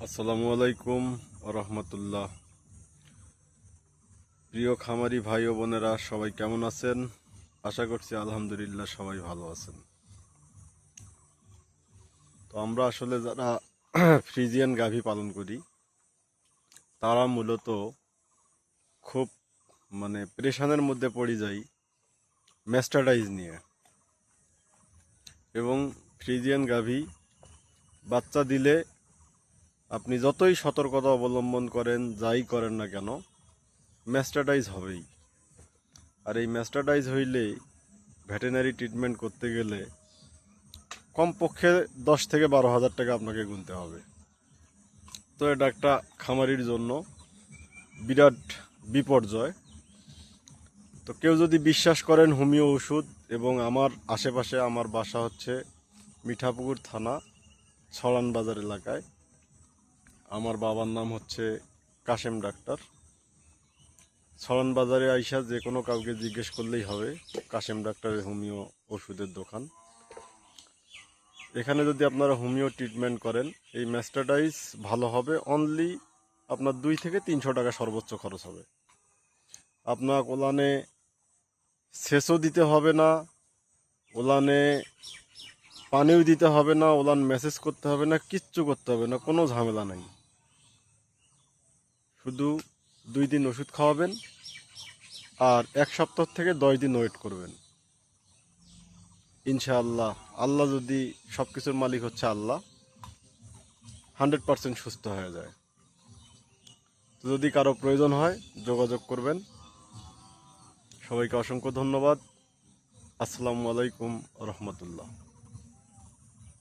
আসসালামু আলাইকুম রহমতুল্লাহ। প্রিয় খামারি ভাই ও বোনেরা সবাই কেমন আছেন? আশা করছি আলহামদুলিল্লাহ সবাই ভালো আছেন। তো আমরা আসলে যারা ফ্রিজিয়ান গাভী পালন করি তারা মূলত খুব প্রেশানের মধ্যে পড়ে যাই ম্যাস্টারডাইজ নিয়ে। এবং ফ্রিজিয়ান গাভী বাচ্চা দিলে আপনি যতই সতর্কতা অবলম্বন করেন, যাই করেন না কেন, ম্যাস্টারডাইজ হবেই। আর এই ম্যাস্টারডাইজ হইলে ভেটেরিনারি ট্রিটমেন্ট করতে গেলে কমপক্ষে 10 থেকে 12 হাজার টাকা আপনাকে গুনতে হবে। তো এটা একটা খামারির জন্য বিরাট বিপর্যয়। তো কেউ যদি বিশ্বাস করেন হোমিও ওষুধ, এবং আমার আশেপাশে, আমার বাসা হচ্ছে মিঠাপুকুর থানা ছড়ান বাজার এলাকায়। আমার বাবার নাম হচ্ছে কাশেম ডাক্তার। ছড়ান বাজারে আইসা যে কোনো কাউকে জিজ্ঞেস করলেই হবে কাশেম ডাক্তারের হোমিও ওষুধের দোকান। এখানে যদি আপনারা হোমিও ট্রিটমেন্ট করেন, এই ম্যাস্টারডাইজ ভালো হবে। অনলি আপনার 2 থেকে 300 টাকা সর্বোচ্চ খরচ হবে। আপনার ওলানে সেচও দিতে হবে না, ওলানে পানিও দিতে হবে না, ওলান মেসেজ করতে হবে না, কিচ্ছু করতে হবে না, কোনো ঝামেলা নাই। শুধু 2 দিন ওষুধ খাওয়াবেন আর 1 সপ্তাহ থেকে 10 দিন ওয়েট করবেন। ইনশাআল্লাহ, আল্লাহ যদি, সব কিছুর মালিক হচ্ছে আল্লাহ, 100% সুস্থ হয়ে যায়। তো যদি কারো প্রয়োজন হয় যোগাযোগ করবেন। সবাইকে অসংখ্য ধন্যবাদ। আসসালামু আলাইকুম রহমতুল্লাহ।